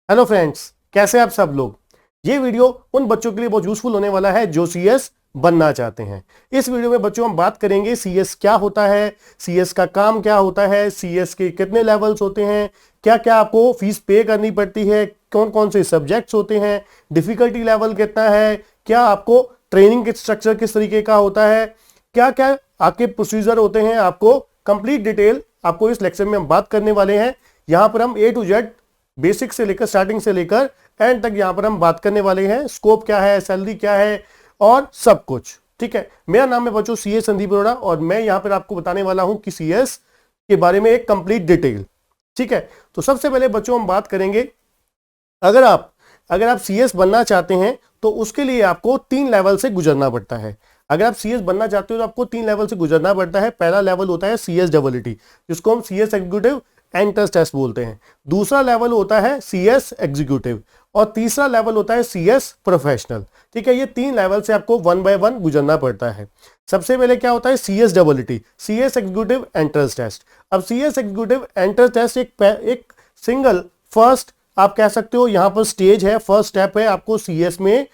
Hello friends, कैसे आप सब लोग। ये वीडियो उन बच्चों के लिए बहुत यूजफुल होने वाला है जो सीएस बनना चाहते हैं। इस वीडियो में बच्चों हम बात करेंगे सीएस क्या होता है, सीएस का काम क्या होता है, सीएस के कितने लेवल्स होते हैं, क्या क्या आपको फीस पे करनी पड़ती है, कौन कौन से सब्जेक्ट्स होते हैं, डिफिकल्टी लेवल कितना है, क्या आपको ट्रेनिंग के स्ट्रक्चर किस तरीके का होता है, क्या क्या आपके प्रोसीजर होते हैं। आपको कंप्लीट डिटेल आपको इस लेक्चर में हम बात करने वाले हैं। यहां पर हम A to Z बेसिक से लेकर स्टार्टिंग से लेकर एंड तक यहां पर हम बात करने वाले हैं। स्कोप क्या है, सैलरी क्या है और सब कुछ। ठीक है, मेरा नाम है बच्चों सीएस संदीप अरोड़ा और मैं यहां पर आपको बताने वाला हूं कि सीएस के बारे में एक कंप्लीट डिटेल। ठीक है, तो सबसे पहले बच्चों हम बात करेंगे, अगर आप सीएस बनना चाहते हैं तो उसके लिए आपको 3 लेवल से गुजरना पड़ता है। अगर आप सीएस बनना चाहते हो तो आपको 3 लेवल से गुजरना पड़ता है। पहला लेवल होता है सीएस डबलईटी, जिसको हम सीएस एग्जीक्यूटिव एंट्रेंस टेस्ट बोलते हैं। दूसरा लेवल होता है सीएस एग्जीक्यूटिव और तीसरा लेवल होता है सीएस प्रोफेशनल। ठीक है, ये 3 लेवल से आपको 1 बाय 1 गुजरना पड़ता है। सबसे पहले क्या होता है CS double E T, CS executive entrance test. अब सीएस एग्जीक्यूटिव एंट्रेंस टेस्ट एक सिंगल फर्स्ट आप कह सकते हो यहां पर स्टेज है, फर्स्ट स्टेप है आपको सीएस में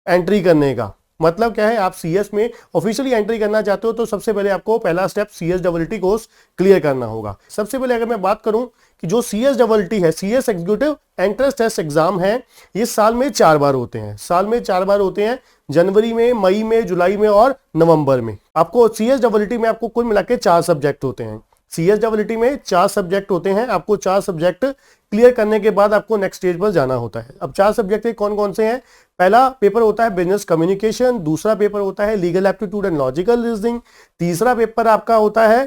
एंट्री करने का। मतलब क्या है, आप सीएस में ऑफिशियली एंट्री करना चाहते हो तो सबसे पहले आपको पहला स्टेप सीएस डबलईटी कोर्स क्लियर करना होगा। सबसे पहले अगर मैं बात करूं कि जो सीएस डबलईटी है, CS executive entrance test exam है, ये साल में 4 बार होते हैं। साल में 4 बार होते हैं, जनवरी में, मई में, जुलाई में और नवंबर में। आपको सीएस डबलईटी में आपको कुल मिला के 4 सब्जेक्ट होते हैं। सीएस डबलईटी में 4 सब्जेक्ट होते हैं। आपको 4 सब्जेक्ट क्लियर करने के बाद आपको नेक्स्ट स्टेज पर जाना होता है। अब 4 सब्जेक्ट कौन कौन से हैं? पहला पेपर होता है बिजनेस कम्युनिकेशन, दूसरा पेपर होता है legal aptitude and logical reasoning, तीसरा पेपर आपका होता है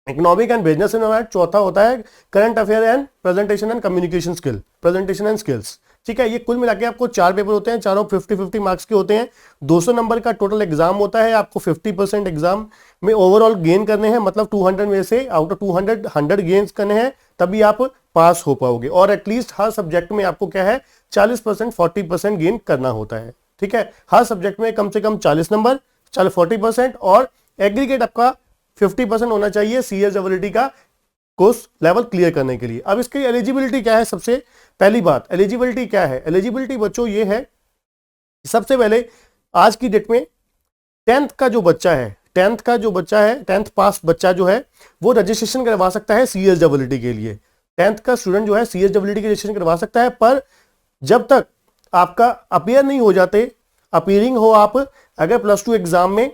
इकोनॉमिक एंड बिजनेस एनवायरनमेंट, चौथा होता है current affair and presentation and communication skill, presentation and skills. ठीक है, ये कुल मिला के आपको 4 पेपर होते हैं, चारों 50-50 मार्क्स के होते हैं। 200 नंबर का टोटल एग्जाम होता है। आपको 50% एग्जाम में ओवरऑल गेन करने हैं, मतलब 200 में से आउट ऑफ 200 100 गेन्स करने हैं, तभी आप पास हो पाओगे। और एटलीस्ट हर सब्जेक्ट में आपको क्या है 40% 40% गेन करना होता है। ठीक है, हर सब्जेक्ट में कम से कम 40 नंबर, 40% और एग्रीगेट आपका 50% होना चाहिए सीएस डबलईटी का कोर्स लेवल क्लियर करने के लिए। अब इसकी एलिजिबिलिटी क्या है? सबसे पहली बात, एलिजिबिलिटी क्या है? एलिजिबिलिटी बच्चों ये है, सबसे पहले आज की डेट में 10th का जो बच्चा है, 10th पास बच्चा जो है वो रजिस्ट्रेशन करवा सकता है सीएस डबलईटी के लिए। 10th का स्टूडेंट जो है सीएस डबलईटी के रजिस्ट्रेशन करवा सकता है, पर जब तक आपका अपीयर नहीं हो जाते, अपीयरिंग हो आप अगर +2 एग्जाम में,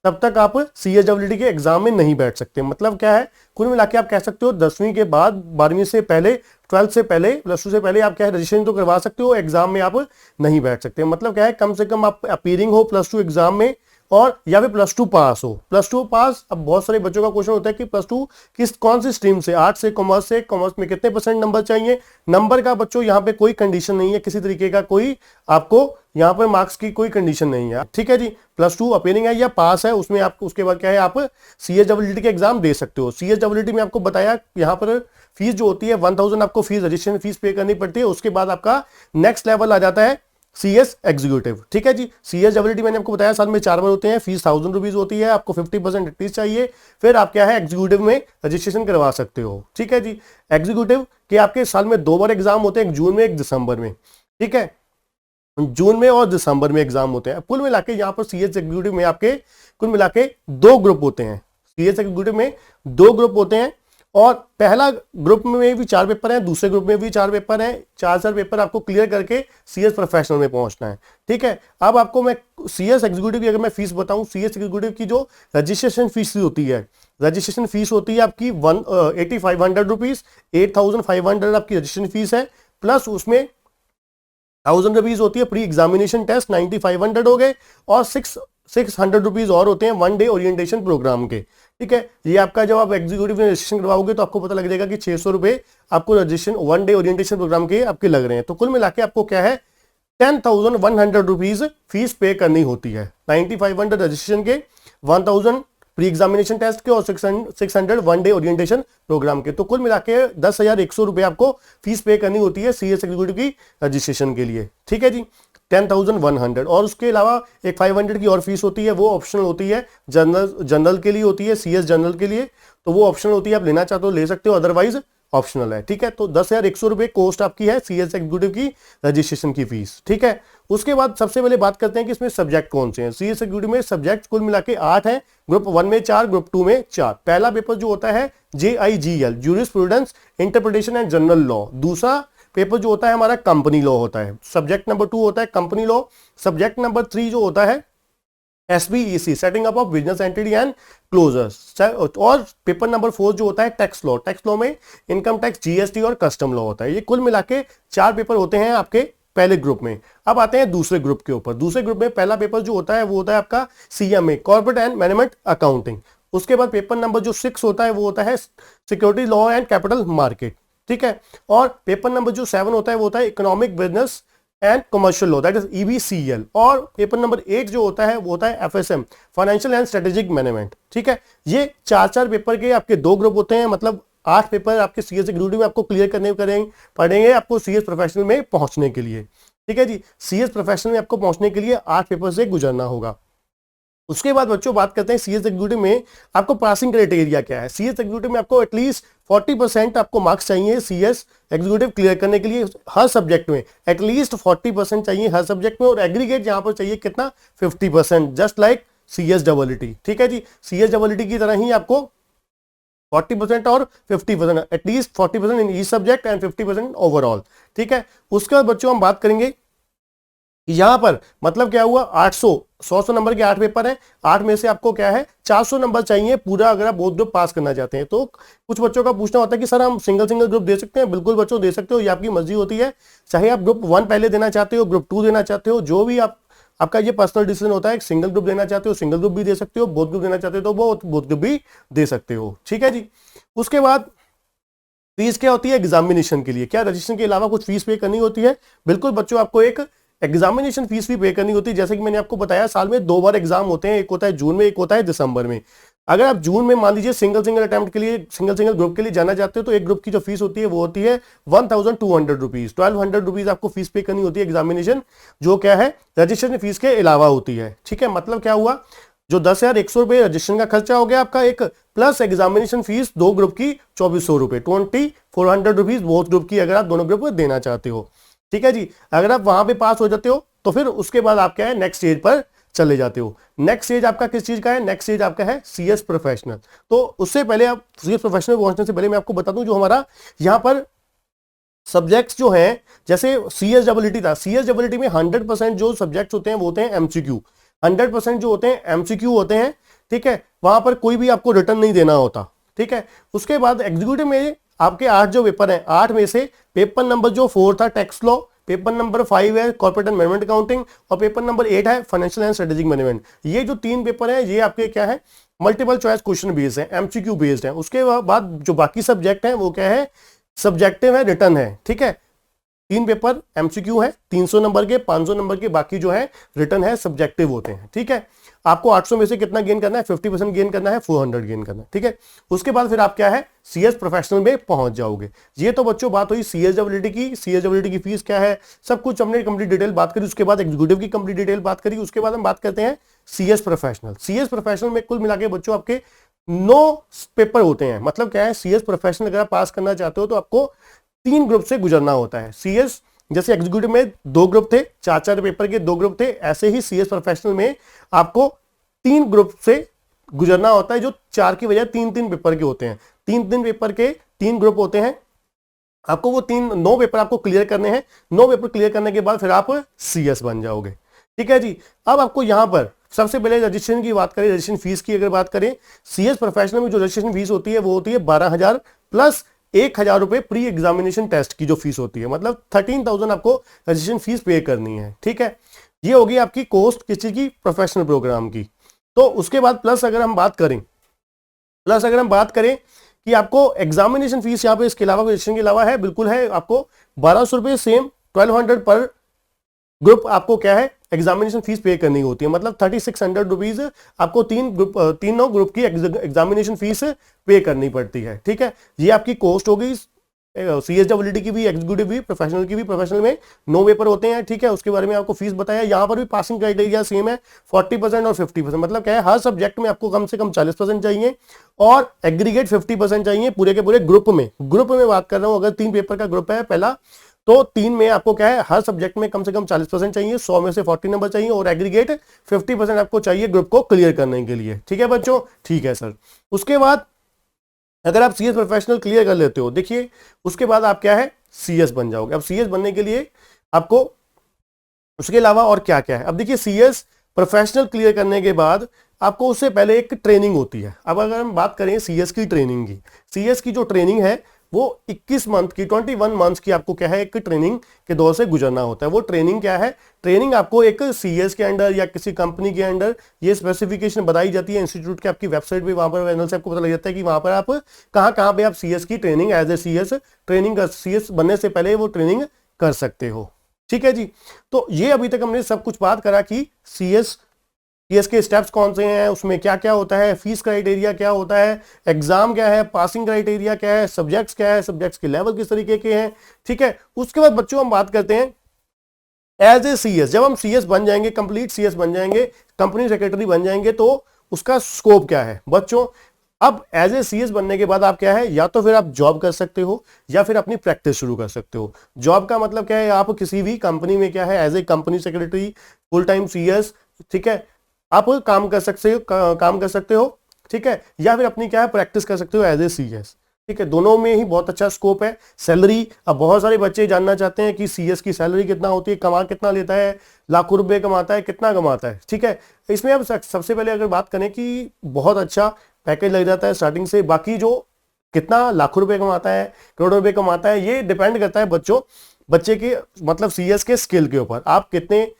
तब तक आप सीएस डबलईटी के एग्जाम में नहीं बैठ सकते। मतलब क्या है, कुल मिला के आप कह सकते हो 10वीं के बाद, 12वीं से पहले, 12th से पहले, +2 से पहले आप क्या है रजिस्ट्रेशन तो करवा सकते हो, एग्जाम में आप नहीं बैठ सकते। मतलब क्या है, कम से कम आप अपीयरिंग हो +2 एग्जाम में और या फिर +2 पास हो। +2 पास, अब बहुत सारे बच्चों का क्वेश्चन होता है कि +2 कौन सी स्ट्रीम से, आर्ट से, कॉमर्स से, कॉमर्स में कितने % नंबर चाहिए। नंबर का बच्चों यहाँ पे कोई कंडीशन नहीं है, किसी तरीके का कोई आपको यहाँ पर मार्क्स की कोई कंडीशन नहीं है। ठीक है जी, +2 अपीयरिंग है या पास है, उसमें आप उसके बाद क्या है आप सीएस डबलईटी के एग्जाम दे सकते हो। सीएस डबलईटी में आपको बताया यहाँ पर फीस जो होती है 1000 आपको फीस, रजिस्ट्रेशन फीस पे करनी पड़ती है। उसके बाद आपका नेक्स्ट लेवल आ जाता है सीएस एग्जीक्यूटिव। ठीक है जी, सीएस डबलईटी मैंने आपको बताया साल में 4 बार होते हैं, फीस 1000 रुपीज होती है, आपको 50% एटलीस्ट चाहिए, फिर आप क्या है एग्जीक्यूटिव में रजिस्ट्रेशन करवा सकते हो। ठीक है जी, एग्जीक्यूटिव के आपके साल में 2 बार एग्जाम होते हैं, एक जून में एक दिसंबर में। ठीक है, जून में और दिसंबर में एग्जाम होते हैं। कुल मिला के यहाँ पर सीएस एग्जीक्यूटिव में आपके कुल मिला के 2 ग्रुप होते हैं। सीएस एग्जीक्यूटिव में 2 ग्रुप होते हैं और पहला ग्रुप में भी 4 पेपर हैं, दूसरे ग्रुप में भी 4 पेपर हैं। 4 पेपर आपको क्लियर करके सीएस प्रोफेशनल में पहुंचना है। ठीक है, अब आपको मैं सीएस एग्जीक्यूटिव की अगर मैं फीस बताऊं, सीएस एग्जीक्यूटिव की जो रजिस्ट्रेशन फीस होती है, रजिस्ट्रेशन फीस होती है आपकी 8500 रुपीज, 8500 आपकी रजिस्ट्रेशन फीस है, प्लस उसमें 1000 रुपीज होती है प्री एग्जामिनेशन टेस्ट, 9500 हो गए, और 600 रुपीज और होते हैं 1 डे ओरिएंटेशन प्रोग्राम के। ठीक है, ये आपका जब आप एग्जीक्यूटिव में रजिस्ट्रेशन करवाओगे तो आपको पता लग जाएगा कि 600 रुपए आपको रजिस्ट्रेशन 1 डे ओरिएंटेशन प्रोग्राम के आपके लग रहे हैं। तो कुल मिला के आपको क्या है 10,100 रुपीज फीस पे करनी होती है। 9500 रजिस्ट्रेशन के, 1000 प्री एग्जामिनेशन टेस्ट के और 600 1 डे ओरिएंटेशन प्रोग्राम के। तो कुल मिला के 10,100 रुपए आपको फीस पे करनी होती है सीएस एग्जीक्यूटिव की रजिस्ट्रेशन के लिए। ठीक है जी, 10,100। और उसके अलावा एक 500 की और फीस होती है, वो ऑप्शनल होती है, जनरल के लिए होती है, सीएस जनरल के लिए, तो वो ऑप्शनल होती है, आप लेना चाहते हो ले सकते हो, अदरवाइज ऑप्शनल है। ठीक है, तो 10,100 रुपए कोस्ट आपकी है सीएस एग्जीक्यूटिव की रजिस्ट्रेशन की फीस। ठीक है, उसके बाद सबसे पहले बात करते हैं कि इसमें सब्जेक्ट कौन से हैं। सीएस एग्जीक्यूटिव में सब्जेक्ट कुल मिला के 8 हैं, ग्रुप 1 में 4, ग्रुप 2 में 4। पहला पेपर जो होता है JIGL, jurisprudence, interpretation and general law. दूसरा पेपर जो होता है हमारा कंपनी लॉ होता है। सब्जेक्ट नंबर 2 होता है कंपनी लॉ। सब्जेक्ट नंबर 3 जो होता है SBEC, setting up of business entity and closures. और पेपर नंबर 4 जो होता है टैक्स लॉ। टैक्स लॉ में इनकम टैक्स, GST और कस्टम लॉ होता है। ये कुल मिला के 4 पेपर होते हैं आपके पहले ग्रुप में। अब आते हैं दूसरे ग्रुप के ऊपर। दूसरे ग्रुप में पहला पेपर जो होता है वो होता है आपका CMA, corporate and management accounting. उसके बाद पेपर नंबर जो 6 होता है वो होता है security law and capital market. ठीक है, और पेपर नंबर जो 7 होता है वो होता है economic business and commercial law, that is EBCL। और पेपर नंबर 8 जो होता है वो होता है FSM, financial and strategic management. ठीक है, ये 4 पेपर के आपके 2 ग्रुप होते हैं, मतलब 8 पेपर आपके सीएस एग्जीक्यूटिव में आपको क्लियर करने पड़ेंगे आपको सीएस प्रोफेशनल में पहुंचने के लिए। ठीक है जी, सीएस प्रोफेशनल में आपको पहुंचने के लिए 8 पेपर से गुजरना होगा। उसके बाद बच्चों बात करते हैं सीएस एग्जीक्यूटिव में आपको पासिंग क्राइटेरिया क्या है। सीएस एग्जीक्यूटिव में आपको एटलीस्ट 40% आपको मार्क्स चाहिए सीएस एग्जीक्यूटिव क्लियर करने के लिए। हर सब्जेक्ट में एटलीस्ट 40% चाहिए हर सब्जेक्ट में, और एग्रीगेट यहां पर चाहिए कितना, 50%, जस्ट लाइक CSEE। ठीक है जी, CSEE की तरह ही आपको 40% और 50%, at least 40% in each subject and 50% overall. ठीक है, उसके बाद बच्चों हम बात करेंगे यहां पर मतलब क्या हुआ, 100 नंबर के 8 पेपर हैं। 8 में से आपको क्या है 400 नंबर चाहिए पूरा, अगर आप बोथ ग्रुप पास करना चाहते हैं। तो कुछ बच्चों का पूछना होता है कि सर हम सिंगल ग्रुप दे सकते हैं। बिल्कुल बच्चों दे सकते हो, ये आपकी मर्जी होती है। चाहे आप ग्रुप 1 पहले देना चाहते हो, ग्रुप 2 देना चाहते हो, जो भी आपका ये पर्सनल डिसीजन होता है। सिंगल ग्रुप देना चाहते हो सिंगल ग्रुप भी दे सकते हो, बोथ ग्रुप देना चाहते हो तो बोथ ग्रुप भी दे सकते हो। ठीक है जी, उसके बाद फीस क्या होती है एग्जामिनेशन के लिए। क्या रजिस्ट्रेशन के अलावा कुछ फीस पे करनी होती है? बिल्कुल बच्चों, आपको एक एग्जामिनेशन फीस भी पे करनी होती है। जैसे कि मैंने आपको बताया साल में 2 बार एग्जाम होते हैं, एक होता है जून में, एक होता है दिसंबर में। अगर आप जून में मान लीजिए सिंगल अटेम्प्ट के लिए सिंगल ग्रुप के लिए जाना चाहते हो तो एक ग्रुप की जो फीस होती है वो होती है 1200 रुपीज। 1200 रुपीज आपको फीस पे करनी होती है एग्जामिनेशन, जो क्या है रजिस्ट्रेशन फीस के अलावा होती है। ठीक है, मतलब क्या हुआ, जो 10,100 रुपए रजिस्ट्रेशन का खर्चा हो गया आपका एक, प्लस एग्जामिनेशन फीस 2 ग्रुप की 2400 रुपए, 2400 रुपीज बोथ ग्रुप की, अगर आप दोनों ग्रुप को देना चाहते हो। ठीक है जी, अगर आप वहां पे पास हो जाते हो तो फिर उसके बाद आप क्या है नेक्स्ट स्टेज पर चले जाते हो। नेक्स्ट स्टेज आपका किस चीज का है? नेक्स्ट स्टेज आपका है सीएस प्रोफेशनल। तो उससे पहले आप सीएस प्रोफेशनल पहुंचने से पहले मैं आपको बता दूं जो हमारा यहाँ पर सब्जेक्ट्स जो हैं, जैसे CSEE था, CSEE में 100% जो सब्जेक्ट्स होते हैं वो होते हैं MCQ। 100% जो होते हैं MCQ होते हैं। ठीक है, वहां पर कोई भी आपको रिटर्न नहीं देना होता। ठीक है, उसके बाद एग्जीक्यूटिव में आपके 8 जो पेपर हैं, 8 में से पेपर नंबर जो 4 था टैक्स लॉ, पेपर नंबर 5 है कॉर्पोरेट एंड मैनेजमेंट अकाउंटिंग, और पेपर नंबर 8 है फाइनेंशियल एंड स्ट्रेटेजिक मैनेजमेंट। ये जो 3 पेपर हैं ये आपके क्या है मल्टीपल चॉइस क्वेश्चन बेस्ड है, MCQ बेस्ड है। उसके बाद जो बाकी सब्जेक्ट हैं वो क्या है सब्जेक्टिव है, रिटर्न है। ठीक है, 3 पेपर MCQ है 300 नंबर के, 500 नंबर के, बाकी जो है रिटर्न है सब्जेक्टिव होते हैं। ठीक है, आपको 800 में से कितना गेन करना है 50% गेन करना है, 400 गेन करना है। ठीक है, उसके बाद फिर आप क्या है सीएस प्रोफेशनल में पहुंच जाओगे। ये तो बच्चों बात हुई CSEE की। CSEE की फीस क्या है सब कुछ हमने कंप्लीट डिटेल बात करी। उसके बाद एग्जीक्यूटिव की कंप्लीट डिटेल बात करी। उसके बाद हम बात करते हैं सीएस प्रोफेशनल। सीएस प्रोफेशनल में कुल मिला के बच्चों आपके 9 पेपर होते हैं। मतलब क्या है सीएस प्रोफेशनल अगर आप पास करना चाहते हो तो आपको 3 ग्रुप से गुजरना होता है। सीएस जैसे एग्जीक्यूटिव में 2 ग्रुप थे, 4 पेपर के 2 ग्रुप थे, ऐसे ही सीएस प्रोफेशनल में आपको 3 ग्रुप से गुजरना होता है, जो 4 की बजाय 3 पेपर के होते हैं। 3 पेपर के 3 ग्रुप होते हैं। आपको वो 9 पेपर आपको क्लियर करने हैं। 9 पेपर क्लियर करने के बाद फिर आप सीएस बन जाओगे। ठीक है जी, अब आपको यहां पर सबसे पहले रजिस्ट्रेशन की बात करें, रजिस्ट्रेशन फीस की अगर बात करें, सीएस प्रोफेशनल में जो रजिस्ट्रेशन फीस होती है वो होती है 12,000 प्लस 1,000 रुपए प्री एग्जामिनेशन टेस्ट की जो फीस होती है, मतलब 13,000 आपको रजिस्ट्रेशन फीस पे करनी है। ठीक है, ये होगी आपकी कॉस्ट किसी की प्रोफेशनल प्रोग्राम की। तो उसके बाद प्लस अगर हम बात करें कि आपको एग्जामिनेशन फीस यहाँ पे इसके अलावा रजिस्ट्रेशन के अलावा है, बिल्कुल है, आपको 1200 रुपए सेम 1200 पर ग्रुप आपको क्या है एग्जामिनेशन फीस पे करनी होती है। मतलब 3600 रुपीज आपको तीनों ग्रुप की एग्जामिनेशन फीस पे करनी पड़ती है। ठीक है, ये आपकी कॉस्ट होगी CSWT की भी, एग्जीक्यूटिव भी, प्रोफेशनल की भी। प्रोफेशनल में 9 पेपर होते हैं, ठीक है, उसके बारे में आपको फीस बताया। यहाँ पर भी पासिंग क्राइटेरिया सेम है, 40% और 50%। मतलब क्या है, हर सब्जेक्ट में आपको कम से कम 40% चाहिए और एग्रीगेट 50% चाहिए पूरे के पूरे ग्रुप में। ग्रुप में बात कर रहा हूं, अगर 3 पेपर का ग्रुप है पहला, तो 3 में आपको क्या है, हर सब्जेक्ट में कम से कम 40% चाहिए, 100 में से 40 नंबर चाहिए और एग्रीगेट 50% आपको चाहिए ग्रुप को क्लियर करने के लिए। ठीक है बच्चों, ठीक है सर। उसके बाद अगर आप CS प्रोफेशनल क्लियर कर लेते हो, देखिए उसके बाद आप क्या है, CS बन जाओगे। अब CS बनने के लिए आपको उसके अलावा और क्या क्या है, अब देखिए CS प्रोफेशनल क्लियर करने के बाद आपको उससे पहले एक ट्रेनिंग होती है। अब अगर हम बात करें CS की ट्रेनिंग की, CS की जो ट्रेनिंग है वो 21 मंथ की, 21 मंथ्स की आपको क्या है, एक ट्रेनिंग के दौर से गुजरना होता है। वो ट्रेनिंग क्या है, ट्रेनिंग आपको एक CS के अंडर या किसी कंपनी के अंडर ये स्पेसिफिकेशन बताई जाती है इंस्टीट्यूट के, आपकी वेबसाइट पे, वहां पर चैनल से आपको पता लग जाता है कि वहां पर आप कहां पे आप CS की training as a CS training कर, CS बनने से पहले वो ट्रेनिंग कर सकते हो। ठीक है जी, तो ये अभी तक हमने सब कुछ बात करा कि CS के स्टेप्स कौन से हैं, उसमें क्या क्या होता है, फीस क्राइटेरिया क्या होता है, एग्जाम क्या है, पासिंग क्राइटेरिया क्या है, सब्जेक्ट्स क्या है, सब्जेक्ट्स के लेवल किस तरीके के हैं। ठीक है, उसके बाद बच्चों हम बात करते हैं एज ए CS। जब हम CS बन जाएंगे, कंप्लीट CS बन जाएंगे, कंपनी सेक्रेटरी बन जाएंगे, तो उसका स्कोप क्या है बच्चों। अब एज ए CS बनने के बाद आप क्या है, या तो फिर आप जॉब कर सकते हो या फिर अपनी प्रैक्टिस शुरू कर सकते हो। जॉब का मतलब क्या है, आप किसी भी कंपनी में क्या है, as a company secretary, full time CS, ठीक है, आप काम कर सकते हो, काम कर सकते हो। ठीक है, या फिर अपनी क्या है, प्रैक्टिस कर सकते हो एज ए CS। ठीक है, दोनों में ही बहुत अच्छा स्कोप है। सैलरी, अब बहुत सारे बच्चे जानना चाहते हैं कि CS की सैलरी कितना होती है, कमा कितना लेता है, लाखों रुपए कमाता है, कितना कमाता है। ठीक है, इसमें अब सबसे पहले अगर बात करें कि बहुत अच्छा पैकेज लग जाता है स्टार्टिंग से। बाकी जो कितना लाखों रुपए कमाता है, करोड़ों रुपए कमाता है, ये डिपेंड करता है बच्चे के मतलब CS के स्किल के ऊपर, आप कितने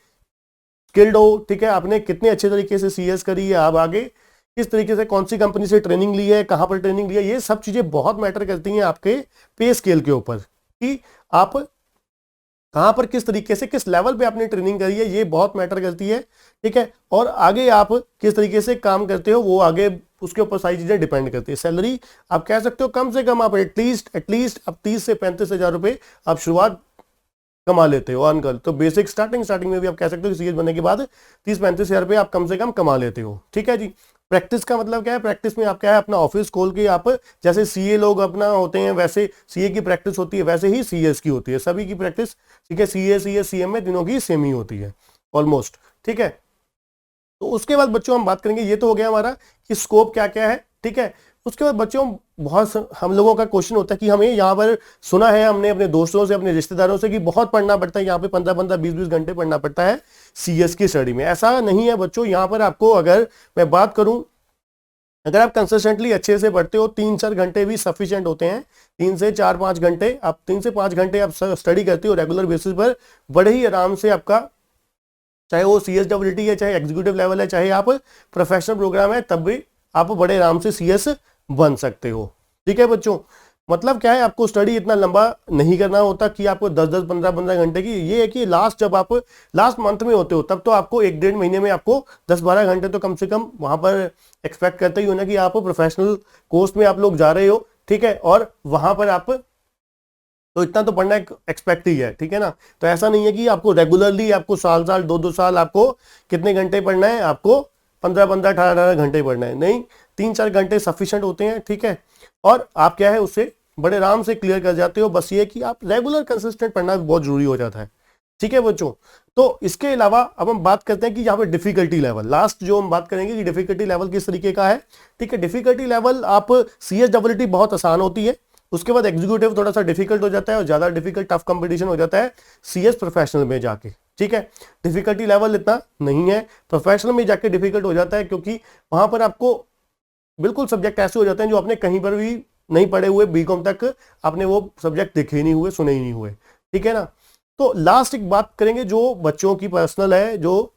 स्किल्ड हो। ठीक है, आपने कितने अच्छे तरीके से CS करी है, आप आगे किस तरीके से, कौन सी कंपनी से ट्रेनिंग ली है, कहां पर ट्रेनिंग ली है, ये सब चीजें बहुत मैटर करती हैं आपके पे स्केल के ऊपर, कि आप कहां पर किस तरीके से, किस लेवल पे आपने ट्रेनिंग करी है, ये बहुत मैटर करती है। ठीक है, और आगे आप किस तरीके से काम करते हो, वो आगे उसके ऊपर सारी चीजें डिपेंड करती है। सैलरी आप कह सकते हो कम से कम आप एटलीस्ट अब 30 से 35 हजार रुपए आप शुरुआत कमा लेते हो, अर्न कर। तो बेसिक स्टार्टिंग में भी आप कह सकते हो कि CS बनने के बाद 30-35 हजार रुपए आप कम से कम कमा लेते हो। ठीक है जी। प्रैक्टिस का मतलब क्या है, प्रैक्टिस में आप क्या है, अपना ऑफिस खोल के आप, जैसे CA लोग अपना होते हैं वैसे CA की प्रैक्टिस होती है, वैसे ही CS की होती है, सभी की प्रैक्टिस। ठीक है, CA CS CM में तीनों की सेम ही होती है ऑलमोस्ट। ठीक है, तो उसके बाद बच्चों हम बात करेंगे, ये तो हो गया हमारा कि स्कोप क्या क्या है। ठीक है, उसके बाद बच्चों हम लोगों का क्वेश्चन होता है कि हमें यहाँ पर सुना है हमने अपने दोस्तों से, अपने रिश्तेदारों से कि बहुत पढ़ना पड़ता है, यहाँ पे 15-15 20-20 घंटे पढ़ना पड़ता है CS की स्टडी में। ऐसा नहीं है बच्चों, यहाँ पर आपको अगर मैं बात करूं, अगर आप कंसिस्टेंटली अच्छे से पढ़ते हो, 3-4 घंटे भी सफिशिएंट होते हैं। 3 से 4-5 घंटे, आप 3 से 5 घंटे आप स्टडी करते हो रेगुलर बेसिस पर, बड़े ही आराम से आपका, चाहे वो CSWT है, चाहे एग्जीक्यूटिव लेवल है, चाहे आप प्रोफेशनल प्रोग्राम है, तब भी आप बड़े आराम से CS बन सकते हो। ठीक है बच्चों, मतलब क्या है, आपको स्टडी इतना लंबा नहीं करना होता कि आपको 10-10 15-15 घंटे की। ये है कि जब आप लास्ट मंथ में होते हो, तब तो आपको 1-1.5 महीने में आपको 10-12 घंटे तो कम से कम वहां पर एक्सपेक्ट करते ही हो ना कि आप प्रोफेशनल कोर्स में आप लोग जा रहे हो। ठीक है, और वहां पर आप तो इतना तो पढ़ना एक्सपेक्ट ही है। ठीक है ना, तो ऐसा नहीं है कि आपको रेगुलरली आपको साल 2-2 साल आपको कितने घंटे पढ़ना है, आपको 15-15 18-18 घंटे पढ़ना है, नहीं, 3-4 घंटे सफिशिएंट होते हैं। ठीक है, और आप क्या है उससे बड़े आराम से क्लियर कर जाते हो। बस ये कि आप रेगुलर कंसिस्टेंट पढ़ना बहुत जरूरी हो जाता है। ठीक है बच्चों, तो इसके अलावा अब हम बात करते हैं कि यहाँ पे डिफिकल्टी लेवल, लास्ट जो हम बात करेंगे कि डिफिकल्टी लेवल किस तरीके का है। ठीक है, डिफिकल्टी लेवल आप CSWT बहुत आसान होती है, उसके बाद एग्जीक्यूटिव थोड़ा सा डिफिकल्ट हो जाता है, और ज्यादा डिफिकल्ट टफ कंपटीशन हो जाता है CS प्रोफेशनल में जाके। ठीक है, डिफिकल्टी लेवल इतना नहीं है, प्रोफेशनल में जाके डिफिकल्ट हो जाता है, क्योंकि वहां पर आपको बिल्कुल सब्जेक्ट ऐसे हो जाते हैं जो आपने कहीं पर भी नहीं पढ़े हुए, BCom तक आपने वो सब्जेक्ट देखे ही नहीं हुए, सुने ही नहीं हुए। ठीक है ना, तो लास्ट एक बात करेंगे जो बच्चों की पर्सनल है, जो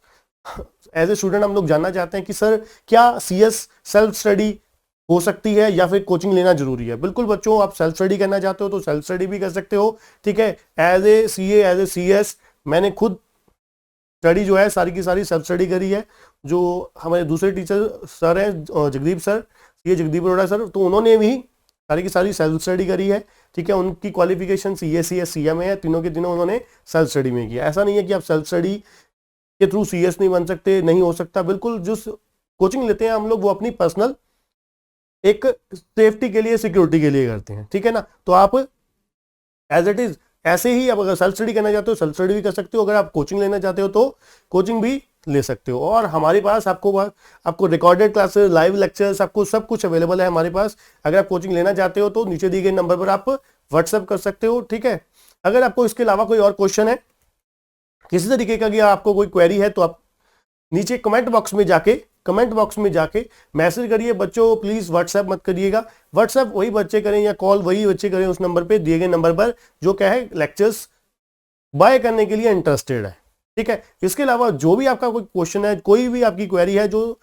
एज ए स्टूडेंट हम लोग जानना चाहते हैं कि सर क्या CS सेल्फ स्टडी हो सकती है या फिर कोचिंग लेना जरूरी है। बिल्कुल बच्चों, आप सेल्फ स्टडी करना चाहते हो तो सेल्फ स्टडी भी कर सकते हो। ठीक है, as a CA as a CS मैंने खुद स्टडी जो है सारी की सारी सेल्फ स्टडी करी है। जो हमारे दूसरे टीचर सर हैं, जगदीप सर, ये जगदीप अरोड़ा सर, तो उन्होंने भी सारी की सारी सेल्फ स्टडी करी है, ठीक है। उनकी क्वालिफिकेशन सीएससी है, सीएमए है, तीनों के तीनों उन्होंने सेल्फ स्टडी में किया। ऐसा नहीं है कि आप सेल्फ स्टडी के थ्रू सीएस नहीं बन सकते, नहीं हो सकता। बिल्कुल जो कोचिंग लेते हैं हम लोग वो अपनी पर्सनल एक सेफ्टी के लिए, सिक्योरिटी के लिए करते हैं, ठीक है ना। तो आप एज इट इज ऐसे ही, आप अगर सेल्फ स्टडी करना चाहते हो सेल्फ स्टडी भी कर सकते हो, अगर आप कोचिंग लेना चाहते हो तो कोचिंग भी ले सकते हो। और हमारे पास आपको रिकॉर्डेड क्लासेस, लाइव लेक्चर्स, आपको सब कुछ अवेलेबल है हमारे पास। अगर आप कोचिंग लेना चाहते हो तो नीचे दिए गए नंबर पर आप व्हाट्सएप कर सकते हो, ठीक है। अगर आपको इसके अलावा कोई और क्वेश्चन है, किसी तरीके का, आपको कोई क्वेरी है, तो आप नीचे कमेंट बॉक्स में जाके मैसेज करिए। बच्चों प्लीज व्हाट्सएप मत करिएगा, व्हाट्सएप वही बच्चे करें या कॉल वही बच्चे करें उस नंबर पे, दिए गए नंबर पर, जो क्या है लेक्चर्स बाय करने के लिए इंटरेस्टेड है, ठीक है। इसके अलावा जो भी आपका कोई क्वेश्चन है, कोई भी आपकी क्वेरी है, जो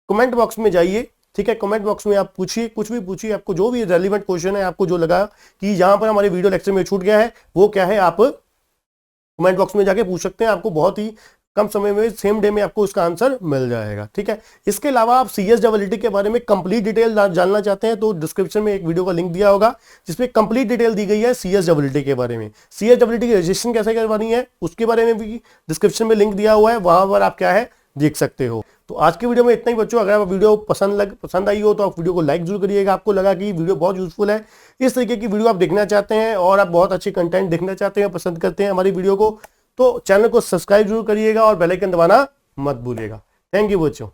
कमेंट बॉक्स में जाइए, ठीक है। कमेंट बॉक्स में आप पूछिए, कुछ भी पूछिए, आपको जो भी रेलिवेंट क्वेश्चन है, आपको जो लगा कि यहाँ पर हमारे वीडियो लेक्चर में छूट गया है, वो क्या है आप कमेंट बॉक्स में जाके पूछ सकते हैं। आपको बहुत ही कम समय में, सेम डे में आपको उसका आंसर मिल जाएगा, ठीक है। इसके अलावा आप CSEE के बारे में कंप्लीट डिटेल जानना चाहते हैं तो डिस्क्रिप्शन में एक वीडियो का लिंक दिया होगा जिसमें कंप्लीट डिटेल दी गई है CSEE के बारे में। CSEE की रजिस्ट्रेशन कैसे करवानी है उसके बारे में भी डिस्क्रिप्शन में लिंक दिया हुआ है, वहां पर आप क्या है देख सकते हो। तो आज के वीडियो में इतना ही बच्चों। अगर आप वीडियो पसंद आई हो तो आप वीडियो को लाइक जरूर करिएगा। आपको लगा कि वीडियो बहुत यूजफुल है, इस तरीके की वीडियो आप देखना चाहते हैं और आप बहुत अच्छे कंटेंट देखना चाहते हैं, पसंद करते हैं हमारी वीडियो को, तो चैनल को सब्सक्राइब जरूर करिएगा और बेल आइकन दबाना मत भूलिएगा। थैंक यू बच्चों।